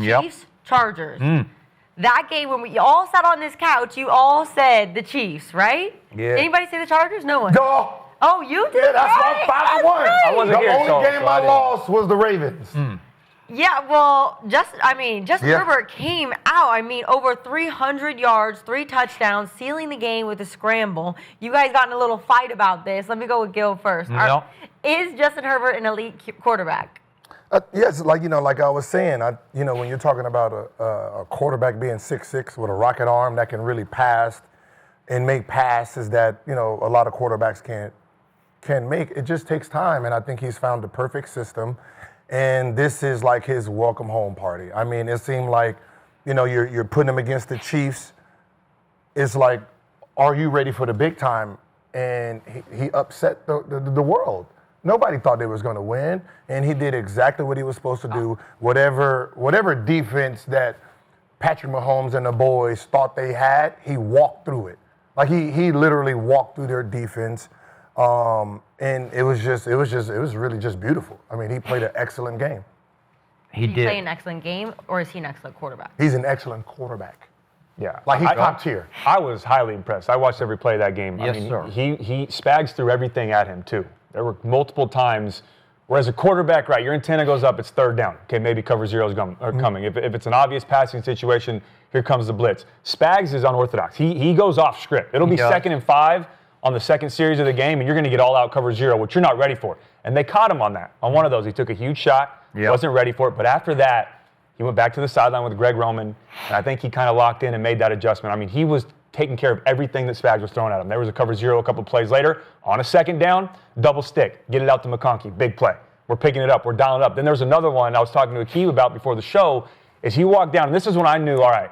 Chiefs, Chargers. That game, when we all sat on this couch, you all said the Chiefs, right? Yeah. Anybody say the Chargers? No one. No. Oh, you did. Yeah, that's right? why 5-1. Right. I wasn't here, The only game I didn't. lost was the Ravens. Yeah, well, Justin Herbert came out. I mean, over 300 yards, 3 touchdowns, sealing the game with a scramble. You guys got in a little fight about this. Let me go with Gil first. Yep. Is Justin Herbert an elite quarterback? Yes, like I was saying, when you're talking about a quarterback being 6'6" with a rocket arm that can really pass and make passes that a lot of quarterbacks can make, it just takes time. And I think he's found the perfect system. And this is like his welcome home party. I mean, it seemed like, you're putting him against the Chiefs. It's like, are you ready for the big time? And he upset the world. Nobody thought they was going to win, and he did exactly what he was supposed to do. Whatever defense that Patrick Mahomes and the boys thought they had, he walked through it. Like he literally walked through their defense. And it was really just beautiful. I mean, he played an excellent game. He Did he did. play an excellent game, or is he an excellent quarterback? He's an excellent quarterback. Yeah. Like he's top tier. I was highly impressed. I watched every play of that game. Yes, I mean, sir. He Spags threw everything at him, too. There were multiple times where as a quarterback, right, your antenna goes up, it's third down. Okay, maybe cover zero is coming. If it's an obvious passing situation, here comes the blitz. Spags is unorthodox. He goes off script. It'll be 2nd and 5 on the second series of the game, and you're going to get all out cover zero, which you're not ready for. And they caught him on that. On one of those, he took a huge shot, wasn't ready for it. But after that, he went back to the sideline with Greg Roman, and I think he kind of locked in and made that adjustment. I mean, he was taking care of everything that Spags was throwing at him. There was a cover zero a couple plays later. On a second down, double stick. Get it out to McConkey. Big play. We're picking it up. We're dialing it up. Then there's another one I was talking to Akeem about before the show, is he walked down, and this is when I knew, all right,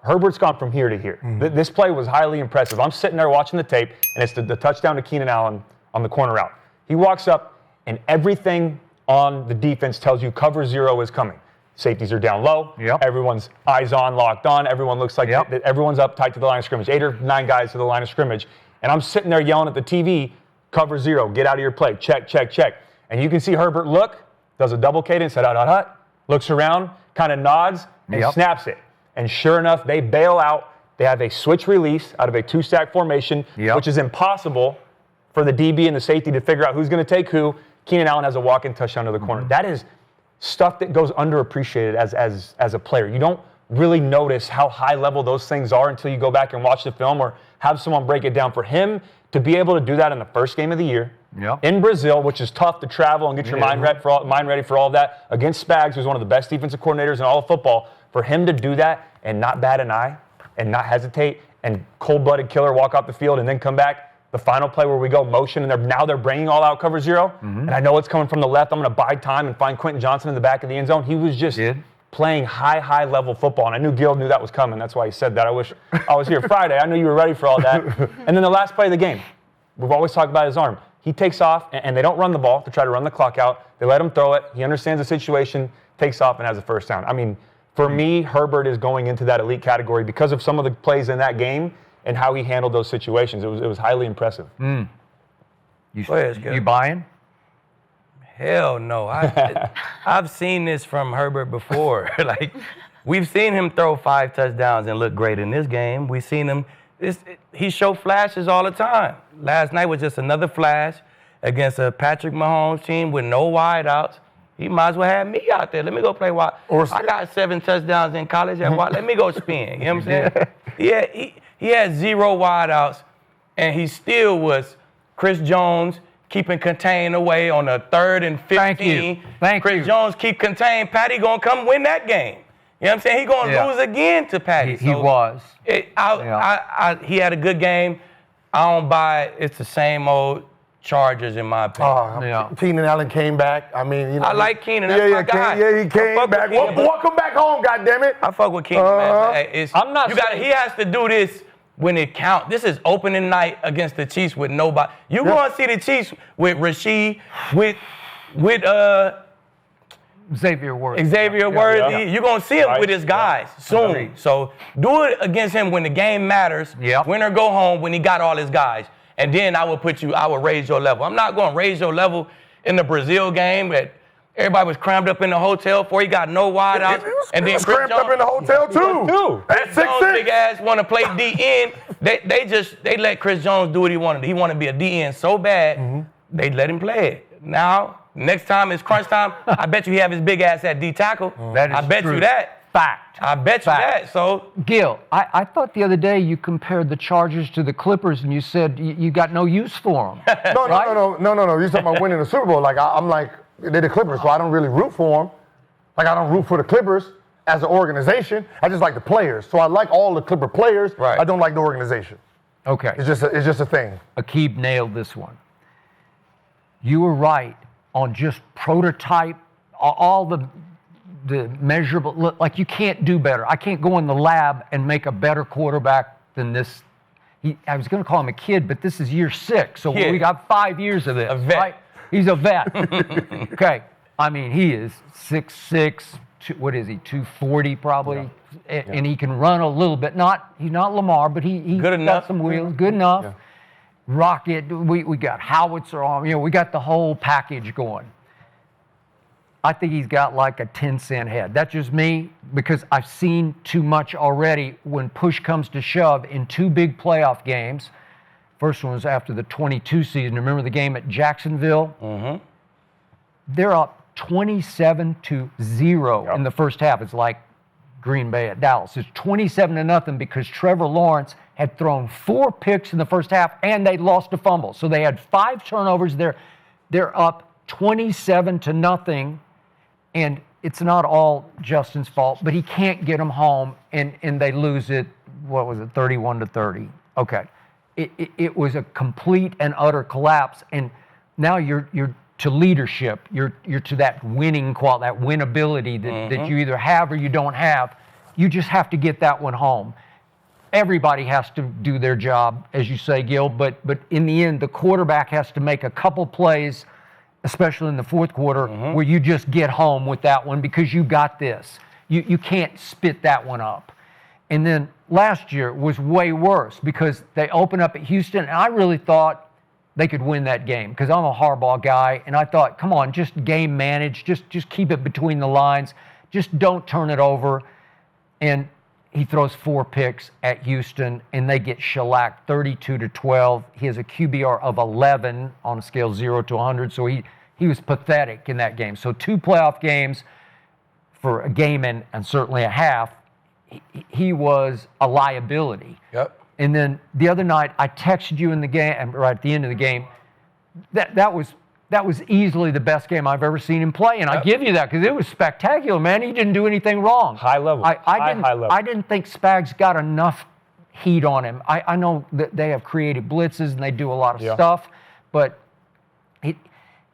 Herbert's gone from here to here. This play was highly impressive. I'm sitting there watching the tape, and it's the touchdown to Keenan Allen on the corner route. He walks up, and everything on the defense tells you cover zero is coming. Safeties are down low. Everyone's eyes on, locked on. Everyone looks like everyone's up tight to the line of scrimmage. 8 or 9 guys to the line of scrimmage. And I'm sitting there yelling at the TV, cover zero, get out of your play, check, check, check. And you can see Herbert look, does a double cadence, looks around, kind of nods, and snaps it. And sure enough, they bail out. They have a switch release out of a 2-stack formation, which is impossible for the DB and the safety to figure out who's going to take who. Keenan Allen has a walk-in touchdown to the corner. That is stuff that goes underappreciated as a player. You don't really notice how high level those things are until you go back and watch the film or have someone break it down. For him to be able to do that in the first game of the year in Brazil, which is tough to travel and get your mind ready for all of that, against Spags, who's one of the best defensive coordinators in all of football, for him to do that and not bat an eye and not hesitate and cold-blooded killer walk off the field and then come back. The final play where we go motion, and they're bringing all out cover zero. And I know it's coming from the left. I'm going to bide time and find Quentin Johnson in the back of the end zone. He was just playing high level football, and I knew Gil knew that was coming. That's why he said that. I wish I was here Friday. I knew you were ready for all that. And then the last play of the game, we've always talked about his arm. He takes off, and they don't run the ball to try to run the clock out. They let him throw it. He understands the situation, takes off, and has a first down. I mean, for me, Herbert is going into that elite category because of some of the plays in that game and how he handled those situations. It was highly impressive. You buying? Hell no. I've seen this from Herbert before. Like, we've seen him throw 5 touchdowns and look great in this game. We've seen him. He show flashes all the time. Last night was just another flash against a Patrick Mahomes team with no wideouts. He might as well have me out there. Let me go play wide. I got 7 touchdowns in college at wide. Let me go spin. You know what I'm saying? Yeah, he had 0 wideouts, and he still was Chris Jones keeping contained away on a 3rd and 15. Thank you. Chris Jones keep contained. Patty gonna come win that game. You know what I'm saying? He gonna lose again to Patty. He was. He had a good game. I don't buy it. It's the same old Chargers, in my opinion. Keenan Allen came back. I mean, I like Keenan. That's my guy. He came back. Welcome back home, goddammit. I fuck with Keenan, man. He has to do this when it counts. This is opening night against the Chiefs with nobody. You gonna see the Chiefs with Rasheed, with Xavier Worthy. You're going to see him with his guys soon. So do it against him when the game matters. Win or go home when he got all his guys. And then I will raise your level. I'm not going to raise your level in the Brazil game Everybody was crammed up in the hotel before he got no wide outs. And then crammed up in the hotel too. At 6'6". Big ass want to play DN. They let Chris Jones do what he wanted. He wanted to be a DN so bad, they let him play it. Now, next time it's crunch time, I bet you he have his big ass at D tackle. That is I bet true. you that. Fact. I bet you that. So Gil, I thought the other day you compared the Chargers to the Clippers and you said you got no use for them. No. You're talking about winning the Super Bowl. Like I'm like, they're the Clippers, so I don't really root for them. Like I don't root for the Clippers as an organization. I just like the players. So I like all the Clipper players. Right. I don't like the organization. Okay. It's just a thing. Akib nailed this one. You were right on just prototype, all the measurable. Look, like you can't do better. I can't go in the lab and make a better quarterback than this. I was going to call him a kid, but this is year 6, so we got 5 years of this. A vet. Right? He's a vet. Okay. I mean, he is 6'6", what is he, 240 probably, and he can run a little bit. He's not Lamar, but he's Good got enough. some wheels. Good enough. Yeah. Rocket. We got howitzer on. We got the whole package going. I think he's got like a 10-cent head. That's just me because I've seen too much already when push comes to shove in 2 big playoff games. First one was after the 22 season. Remember the game at Jacksonville? Mm-hmm. They're up 27-0 in the first half. It's like Green Bay at Dallas. It's 27-0 because Trevor Lawrence had thrown 4 picks in the first half and they lost a fumble. So they had 5 turnovers. They're up 27-0, and it's not all Justin's fault, but he can't get them home, and they lose it. What was it? 31-30. Okay. It was a complete and utter collapse, and now you're to leadership. You're to that winning quality, that winnability that you either have or you don't have. You just have to get that one home. Everybody has to do their job, as you say, Gil, but in the end, the quarterback has to make a couple plays, especially in the fourth quarter, where you just get home with that one because you got this. You can't spit that one up. And then last year was way worse because they opened up at Houston, and I really thought they could win that game because I'm a Harbaugh guy, and I thought, come on, just game manage, just keep it between the lines, just don't turn it over. And he throws 4 picks at Houston, and they get shellacked 32-12. He has a QBR of 11 on a scale 0 to 100, so he was pathetic in that game. So 2 playoff games for a game and certainly a half, he was a liability. Yep. And then the other night, I texted you in the game, right at the end of the game, that was easily the best game I've ever seen him play, and I give you that because it was spectacular, man. He didn't do anything wrong. High level. High level. I didn't think Spags got enough heat on him. I know that they have creative blitzes and they do a lot of stuff, but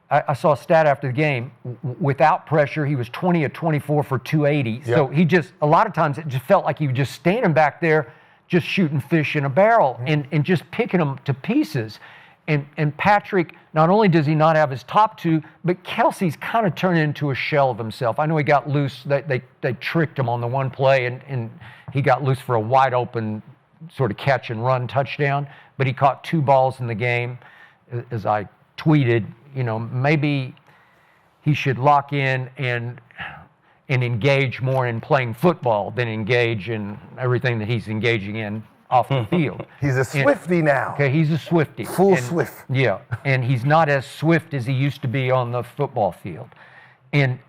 I saw a stat after the game. Without pressure, he was 20 of 24 for 280. Yeah. So he just, a lot of times it just felt like he was just standing back there, just shooting fish in a barrel and just picking them to pieces. And Patrick, not only does he not have his top 2, but Kelsey's kind of turned into a shell of himself. I know he got loose. They tricked him on the one play, and he got loose for a wide open sort of catch and run touchdown. But he caught 2 balls in the game. As I tweeted, maybe he should lock in and engage more in playing football than engage in everything that he's engaging in off the field. He's a Swiftie now. Okay, he's a Swiftie. Full Swift. Yeah, and he's not as swift as he used to be on the football field. And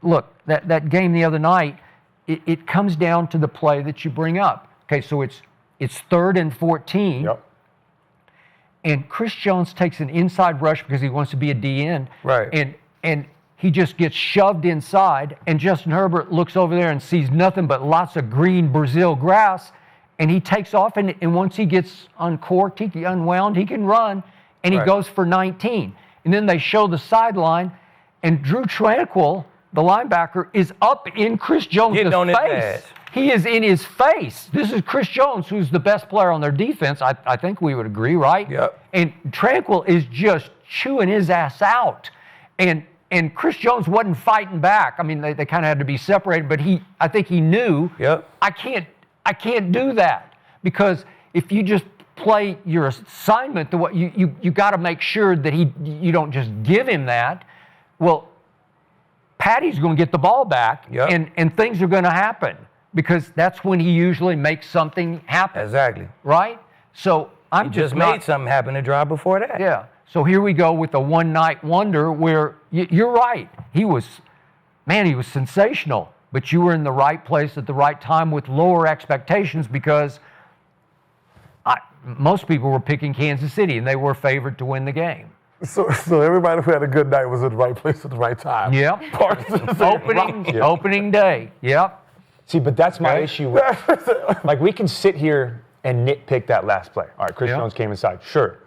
look, that game the other night, it comes down to the play that you bring up. Okay, so it's 3rd and 14. Yep. And Chris Jones takes an inside rush because he wants to be a DN. Right. And he just gets shoved inside, and Justin Herbert looks over there and sees nothing but lots of green Brazil grass, and he takes off, and once he gets uncorked, unwound, he can run, and he goes for 19. And then they show the sideline, and Drew Tranquil, the linebacker, is up in Chris Jones' face. He is in his face. This is Chris Jones, who's the best player on their defense. I think we would agree, right? Yep. And Tranquil is just chewing his ass out. And Chris Jones wasn't fighting back. I mean, they kind of had to be separated, but I think he knew, I can't do that, because if you just play your assignment, you got to make sure that you don't just give him that. Well, Patty's going to get the ball back, Yep. and things are going to happen because that's when he usually makes something happen. Exactly. Right? So I'm He just just not, made something happen the drive before that. Yeah. So here we go with the one-night wonder where you're right. He was sensational, but you were in the right place at the right time with lower expectations because most people were picking Kansas City, and they were favored to win the game. So everybody who had a good night was at the right place at the right time. Yep. Opening day. Yep. See, but that's my issue with, like, we can sit here and nitpick that last play. All right, Chris Jones came inside, sure.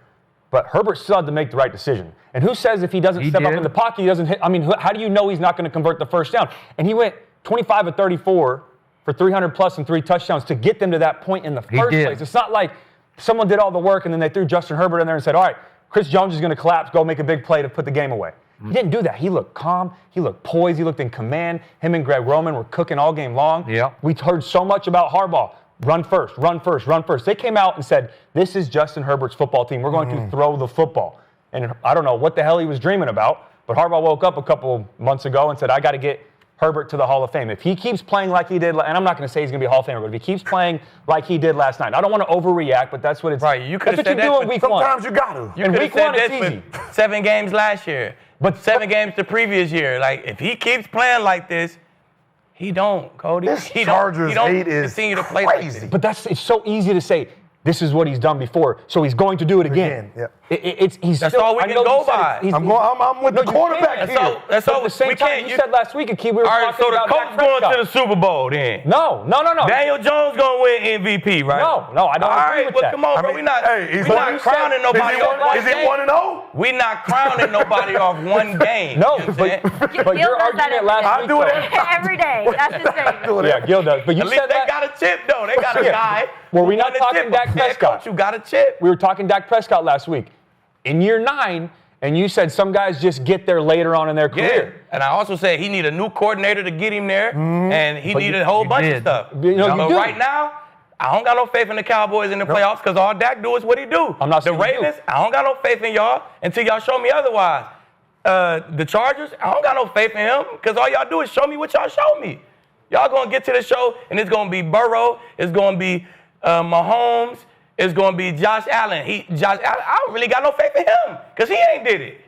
But Herbert still had to make the right decision. And who says if he doesn't step up in the pocket, he doesn't hit? I mean, how do you know he's not going to convert the first down? And he went 25 of 34 for 300 plus and 3 touchdowns to get them to that point in the first place. It's not like someone did all the work and then they threw Justin Herbert in there and said, all right, Chris Jones is going to collapse, go make a big play to put the game away. He didn't do that. He looked calm. He looked poised. He looked in command. Him and Greg Roman were cooking all game long. Yeah. We heard so much about Harbaugh. Run first, run first, run first. They came out and said, this is Justin Herbert's football team. We're going to throw the football. And I don't know what the hell he was dreaming about, but Harbaugh woke up a couple months ago and said, I got to get Herbert to the Hall of Fame. If he keeps playing like he did, and I'm not going to say he's going to be a Hall of Famer, but if he keeps playing like he did last night, I don't want to overreact, but that's what it's. Right, you could have said that's what you do that in week Sometimes one. you got to. You In could have week said one, it's that easy. for 7 games last year, but 7 games the previous year. Like, if he keeps playing like this, he don't, Cody. This he Chargers don't hate is continue to play crazy. like this. But it's so easy to say, this is what he's done before, so he's going to do it again. Yep. He's That's still, all we I can know go you said by. he's- I'm with the you quarterback can't. here. That's But all. at the same we time, can't. you said last week, Akeem, we were All right, talking so the about coach Dak going Prescott. to the Super Bowl then. No. Daniel Jones going to win MVP, right? No, I don't All agree right, with but that. come on, bro. mean, We not he's crowning nobody off one Is it game. 1-0? We not crowning nobody off one game. No, You know what I'm saying? but Gil your does that argument last I week, do it though- Every day. That's his thing. Yeah, Gil does. But you At least said they that. got a chip, though. They got a Yeah. guy. Were we who not won a talking chip. Dak Yeah, Prescott? Coach, you got a chip. We were talking Dak Prescott last week. In year 9, and you said some guys just get there later on in their Yeah. career. And I also said he need a new coordinator to get him there, and he needed a whole bunch of stuff. You know, you but do. right now, I don't got no faith in the Cowboys in the playoffs because all Dak do is what he do. I'm not the saying you do. Ravens, I don't got no faith in y'all until y'all show me otherwise. The Chargers, I don't got no faith in him because all y'all do is show me what y'all show me. Y'all gonna get to the show, and it's gonna be Burrow, it's gonna be Mahomes, it's gonna be Josh Allen. I don't really got no faith in him because he ain't did it.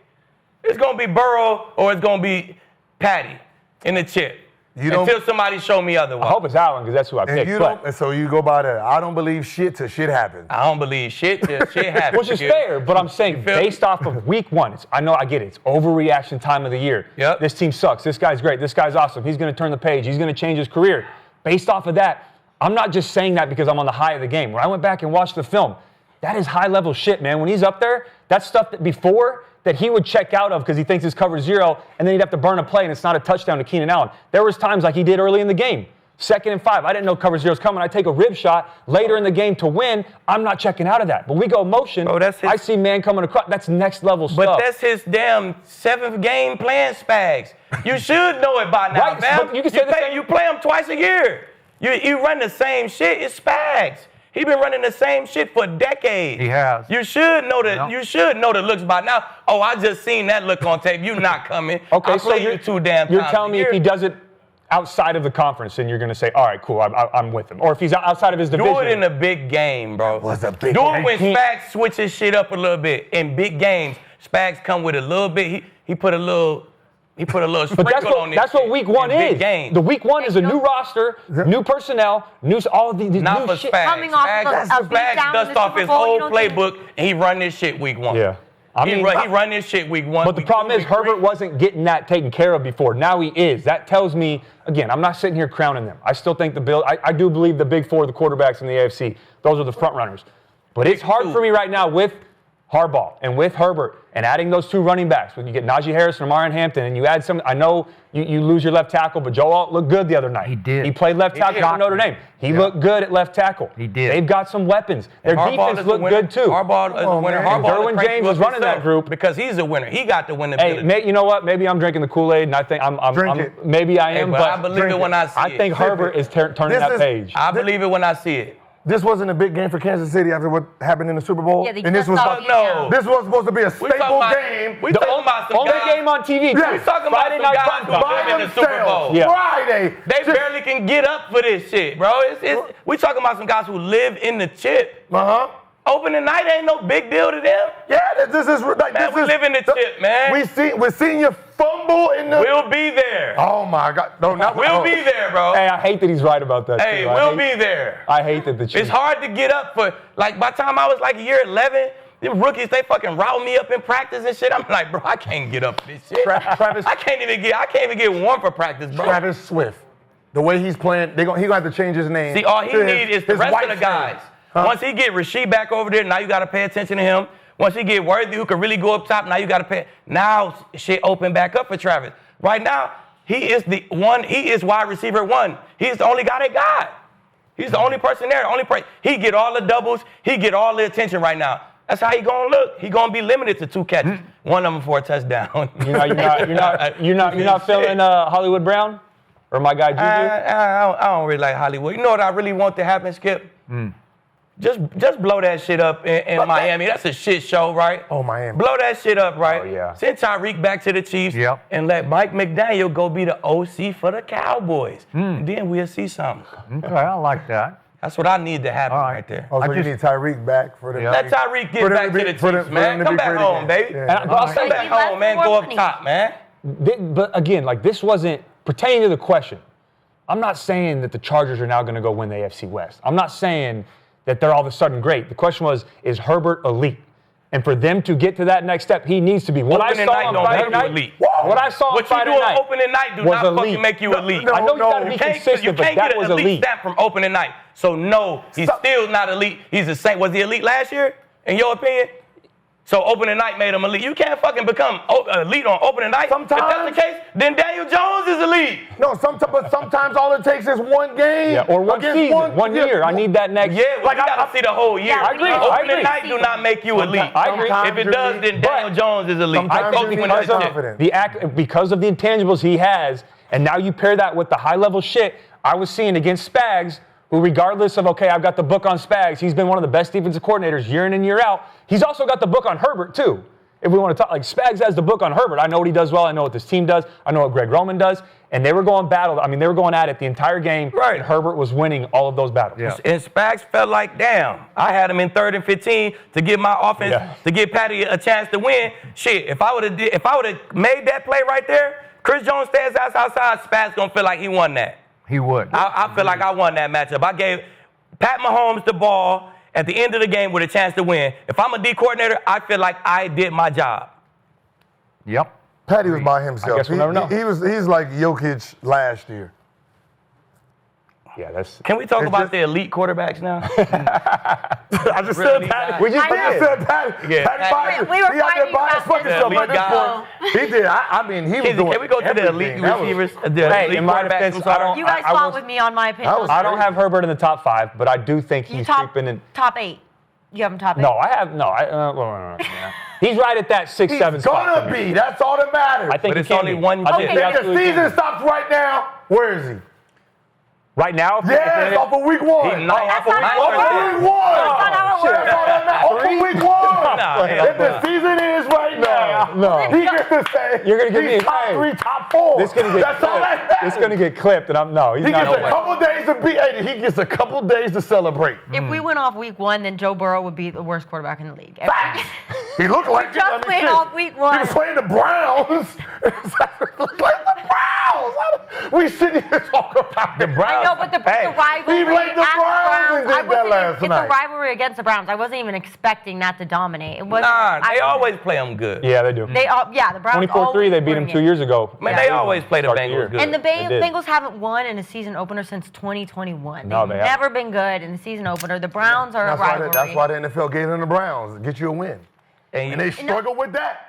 It's gonna be Burrow or it's gonna be Patty in the chip. Until somebody show me otherwise. I hope it's Allen because that's who I And picked. you but- don't, and so you go by that. I don't believe shit till shit happens. I don't believe shit till shit happens. Which is fair, but I'm saying feel me? based off of week 1, I know I get it. It's overreaction time of the year. Yep. This team sucks. This guy's great. This guy's awesome. He's going to turn the page. He's going to change his career. Based off of that, I'm not just saying that because I'm on the high of the game. When I went back and watched the film, that is high-level shit, man. When he's up there, that's stuff that before that he would check out of because he thinks it's cover 0, and then he'd have to burn a play, and it's not a touchdown to Keenan Allen. There was times like he did early in the game. 2nd and 5. I didn't know cover 0's coming. I take a rib shot later in the game to win. I'm not checking out of that. But we go motion. Bro, that's his- I see man coming across. That's next level stuff. But that's his damn 7th game playing Spags. You should know it by now, Right, fam. but you can say the same- You play him twice a year. You run the same shit. It's Spags. He been running the same shit for decades. He has. You should know the. Yeah. You should know the looks by now. Oh, I just seen that look on tape. You not coming. Okay, I so play you 2 damn you're times telling a me year. if he does it outside of the conference, then you're going to say, all right, cool, I'm with him. Or if he's outside of his division. Do it in a big game, bro. Was a big Do game. it when Spags switches shit up a little bit. In big games, Spags come with a little bit. He put a little sprinkle But on this. that's what shit week 1 in big is. games. The week 1 is a new roster, new personnel, all these Not new for shit. Spags. Coming off of a Spags beatdown in dust the off Super his Bowl, you whole don't think- playbook and he run this shit week 1. Yeah. I mean, he run this shit week 1. But the problem is Herbert wasn't getting that taken care of before. Now he is. That tells me, again, I'm not sitting here crowning them. I still think the Bills, I do believe the big 4, the quarterbacks in the AFC, those are the front runners. But it's hard for me right now with Harbaugh and with Herbert and adding those 2 running backs. When you get Najee Harris and Amarian Hampton and you add some, I know you lose your left tackle, but Joe Alt looked good the other night. He did. He played left tackle for Notre Dame. He looked good at left tackle. He did. They've got some weapons. Their Harbaugh defense is the looked winner. good too. Harbaugh is the winner. man. Harbaugh Derwin the crazy James was up running that himself group. because he's a winner. He got the winner. Hey, you know what? Maybe I'm drinking the Kool-Aid, and I think Drink it. maybe I Hey, am, but but I believe it when I see I it. think Herbert is turning This that is- page. I believe it when I see it. This wasn't a big game for Kansas City after what happened in the Super Bowl. Yeah, they and this just was saw no. this was supposed to be a staple game. We talking about some Only guys. game on TV. Yeah. We talking about Friday some night guys who football. live in the Super Bowl. Yeah. Friday. They barely can get up for this shit, bro. We talking about some guys who live in the chip. Opening night ain't no big deal to them. Yeah, this is like Man, this we is live in the chip, man. We're seeing you fumble in the. We'll be there. Oh my God! No, not We'll be there, bro. Hey, I hate that he's right about that. Hey, too. we'll be there. I hate that the Chiefs. It's hard to get up for, like, by the time I was like year 11, them rookies, they fucking route me up in practice and shit. I'm like, bro, I can't get up for this shit. Travis, I can't even get warm for practice, bro. Travis Swift, the way he's playing, he gonna have to change his name. See, all he need is the rest of the white guys. fans. Huh? Once he get Rasheed back over there, now you got to pay attention to him. Once he get Worthy, who can really go up top, now you got to pay. Now shit open back up for Travis. Right now, he is the one. He is wide receiver 1. He's the only guy they got. He's the only person there. He get all the doubles. He get all the attention right now. That's how he gonna look. He gonna be limited to 2 catches. One of them for a touchdown. You're not feeling Hollywood Brown or my guy Juju? I don't really like Hollywood. You know what I really want to happen, Skip? Just blow that shit up in Miami. That's a shit show, right? Oh, Miami. Blow that shit up, right? Oh, yeah. Send Tyreek back to the Chiefs. Yep. And let Mike McDaniel go be the OC for the Cowboys. And then we'll see something. Okay, I like that. That's what I need to happen All right. right there. Also, you need Tyreek back for the. Yeah. Let Tyreek get back to the Chiefs, man. Come back home, baby. Yeah. But I'll say Come back He left home, man. for Go more up money. top, man. But again, like this wasn't pertaining to the question. I'm not saying that the Chargers are now going to go win the AFC West. I'm not saying that they're all of a sudden great. The question was, is Herbert elite? And for them to get to that next step, he needs to be. What I Opening saw night on don't Friday make you night, elite. what I saw on What you Friday do on night opening night do was not fucking elite. make you elite. I know you got to be You consistent, but can't that get was an elite elite. stamp from opening night. So no, he's still not elite. He's the same. Was he elite last year, in your opinion? So opening night made him elite. You can't fucking become elite on opening night. Sometimes. If that's the case, then Daniel Jones is elite. No, but sometimes all it takes is one game. Yeah, or one against season, one year. I need that next. Yeah, like I gotta see the whole year. Yeah, I agree. Opening night do not make you elite. I agree. If it does, then Daniel Jones is elite. Sometimes Coach you win need that shit. confidence. Because of the intangibles he has, and now you pair that with the high-level shit I was seeing against Spags, who regardless of, okay, I've got the book on Spags, he's been one of the best defensive coordinators year in and year out. He's also got the book on Herbert, too. If we want to talk, like Spags has the book on Herbert. I know what he does well. I know what this team does. I know what Greg Roman does. And they were going they were going at it the entire game. Right. And Herbert was winning all of those battles. Yeah. And Spags felt like, damn, I had him in 3rd and 15 to give my offense, Yeah. to give Patty a chance to win. Shit, if I would have made that play right there, Chris Jones stands outside, Spags gonna feel like he won that. He would. I feel like I won that matchup. I gave Pat Mahomes the ball at the end of the game with a chance to win. If I'm a D coordinator, I feel like I did my job. Yep. Patty was by himself. I guess we'll never know. He's like Jokic last year. Yeah, that's. Can we talk It's about just- the elite quarterbacks now? I just Really said Patty. guys. We just I know. said Patty. Yeah. Patty Byers. We were He out there fighting buying about fucking this. stuff Elite at this guy. point. He did. I mean, he was Kenzie, doing can we go to the elite everything. That was- receivers? The Hey, elite in my quarterbacks, defense, I'm sorry. I don't- You guys I fought was- with me on my opinion. I was- I don't have Herbert in the top 5, but I do think You he's top creeping in. top 8. You have him top 8. No, I have no. No. He's right at that 6, 7 He's spot. gonna for me. be. That's all that matters. I think But he it's can only be. one I chip. think he Okay. If the absolutely season can. stops right now, where is he? Right now, Yes, off of week 1. He's not Off off of of week week 1. one. not how it Shit, works. that's all that matters. Off of week 1. Nah, If the season is right now, No. he gets to say You're gonna give me he's a- top hey. 3, top 4. This gonna get That's all clipped. that matters. It's gonna get clipped, and he's He not. gets a away. couple days to be. Hey, he gets a couple days to celebrate. If we went off week 1, then Joe Burrow would be the worst quarterback in the league. He looked like it. Just went off week 1. He was playing the Browns. Like the Browns. We shouldn't even talk about the Browns. I know, but the rivalry he played the at Browns and did I that wasn't last it's night. a rivalry against the Browns. I wasn't even expecting that to dominate. It wasn't. Nah, they always play them good. Yeah, they do. The Browns. 24-3, they beat him 2 years ago. Man, they always play the Start Bengals year. good. And the They did. Bengals haven't won in a season opener since 2021. No, They've they haven't. never been good in the season opener. The Browns are a rivalry. That's why the NFL gave them the Browns. Get you a win. And they struggle with that.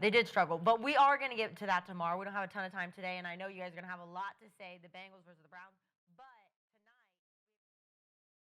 They did struggle, but we are going to get to that tomorrow. We don't have a ton of time today, and I know you guys are going to have a lot to say. The Bengals versus the Browns.